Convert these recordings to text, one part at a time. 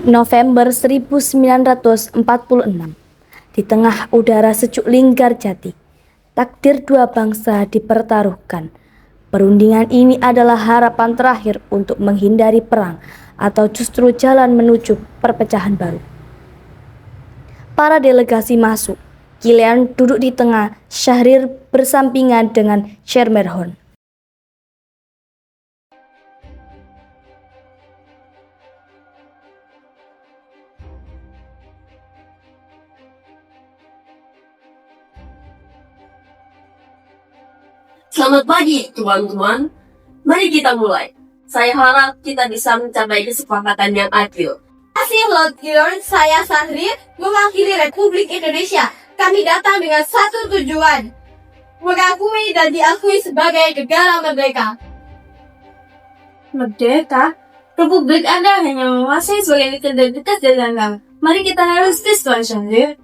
November 1946, di tengah udara sejuk Linggarjati, takdir dua bangsa dipertaruhkan. Perundingan ini adalah harapan terakhir untuk menghindari perang atau justru jalan menuju perpecahan baru. Para delegasi masuk. Kilian duduk di tengah, Syahrir bersampingan dengan Schermerhorn. Selamat pagi, teman-teman. Mari kita mulai. Saya harap kita bisa mencapai kesepakatan yang adil. Terima kasih, Lord Gillian. Saya Syahrir, mewakili Republik Indonesia. Kami datang dengan satu tujuan, mengakui dan diakui sebagai negara merdeka. Merdeka? Republik Anda hanya menguasai sebagai identitas dan langkah. Mari kita realistis, Tuan Syahrir.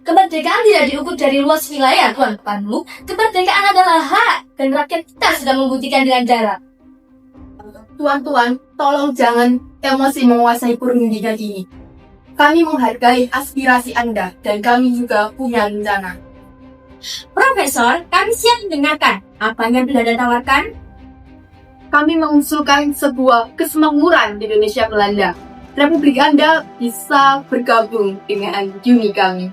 Kemerdekaan tidak diukur dari luas wilayah, Tuan Panmu. Kemerdekaan adalah hak, dan rakyat kita sudah membuktikan dengan darah. Tuan-tuan, tolong jangan emosi menguasai perundingan ini. Kami menghargai aspirasi Anda, dan kami juga punya rencana. Profesor, kami siap mendengarkan. Apa yang Belanda tawarkan? Kami mengusulkan sebuah kesemakmuran di Indonesia Belanda. Republik Anda bisa bergabung dengan Uni kami.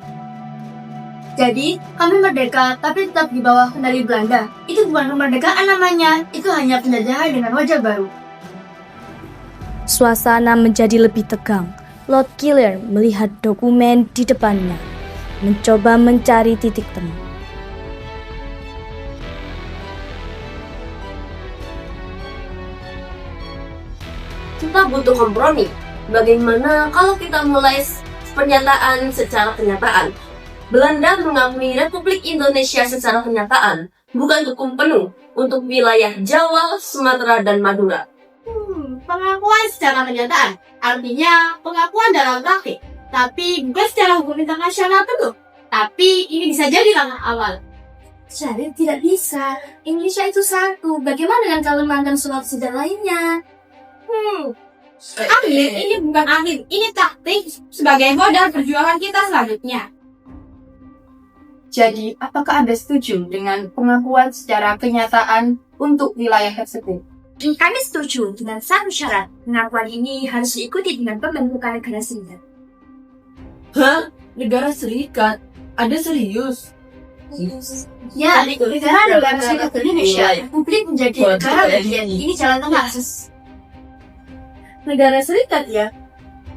Jadi, kami merdeka, tapi tetap di bawah kendali Belanda. Itu bukan kemerdekaan namanya, itu hanya penjajahan dengan wajah baru. Suasana menjadi lebih tegang. Lord Kilian melihat dokumen di depannya, mencoba mencari titik temu. Kita butuh kompromi. Bagaimana kalau kita mulai pernyataan secara kenyataan? Belanda mengakui Republik Indonesia secara kenyataan, bukan hukum penuh untuk wilayah Jawa, Sumatera, dan Madura. Pengakuan secara kenyataan, artinya pengakuan dalam praktik, tapi bukan secara hukum internasional penuh. Tapi ini bisa jadi langkah awal. Syahrir tidak bisa. Indonesia itu satu. Bagaimana dengan Kalimantan, Sulawesi dan lainnya? Akhir, ini bukan akhir. Ini taktik sebagai modal perjuangan kita selanjutnya. Jadi, apakah Anda setuju dengan pengakuan secara kenyataan untuk wilayah tersebut? Kami setuju dengan satu syarat. Pengakuan ini harus diikuti dengan pembentukan negara serikat. Hah? Negara Serikat? Ada serius? Ya, negara serikat Indonesia, Republik menjadi negara bagian. Ini jalan tengah. Negara Serikat ya?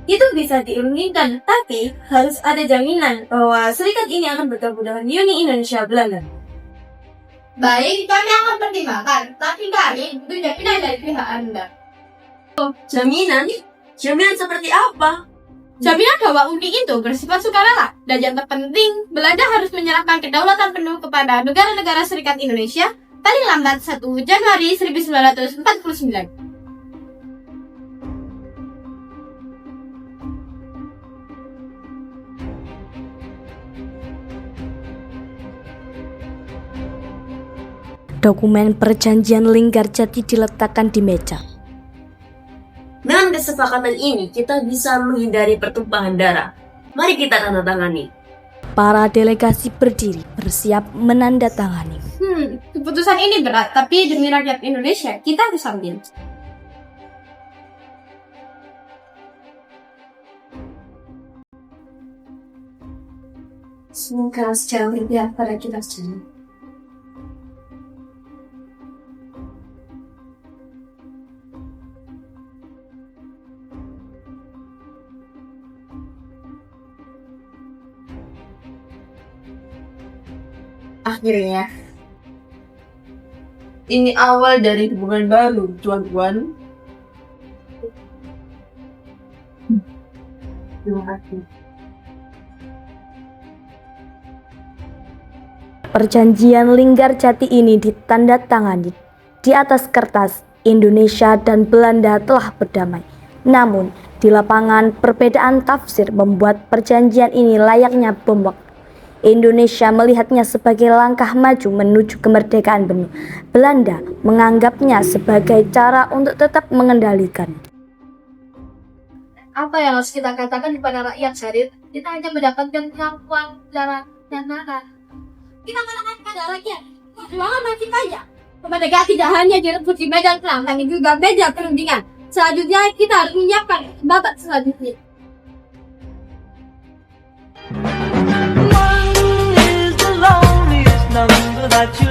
Itu bisa diinginkan, tapi harus ada jaminan bahwa serikat ini akan bergabung dengan Uni Indonesia Belanda. Baik, kami akan pertimbangkan, tapi kami butuh jaminan dari pihak Anda. Jaminan? Jaminan seperti apa? Jaminan bahwa uni itu bersifat sukarela, dan yang terpenting, Belanda harus menyerahkan kedaulatan penuh kepada negara-negara Serikat Indonesia paling lambat 1 Januari 1949. Dokumen perjanjian Linggarjati diletakkan di meja. Dengan kesepakatan ini, kita bisa menghindari pertumpahan darah. Mari kita tanda tangani. Para delegasi berdiri, bersiap menandatangani. Keputusan ini berat, tapi demi rakyat Indonesia, kita harus ambil. Semoga secara berpihak pada kita sendiri. Akhirnya, ini awal dari hubungan baru, tuan-tuan. Terima kasih. Perjanjian Linggarjati ini ditandatangani. Di atas kertas, Indonesia dan Belanda telah berdamai. Namun, di lapangan perbedaan tafsir membuat perjanjian ini layaknya bom waktu. Indonesia melihatnya sebagai langkah maju menuju kemerdekaan penuh. Belanda menganggapnya sebagai cara untuk tetap mengendalikan. Apa yang harus kita katakan kepada rakyat, Syarif? Kita hanya mendapatkan kemampuan darah dan darah. Kita katakan kepada rakyat, perjuangan masih banyak. Kemerdekaan tidak hanya direbut di medan perang, tapi juga medan perundingan. Selanjutnya kita harus menyiapkan babak selanjutnya. One is the loneliest number that you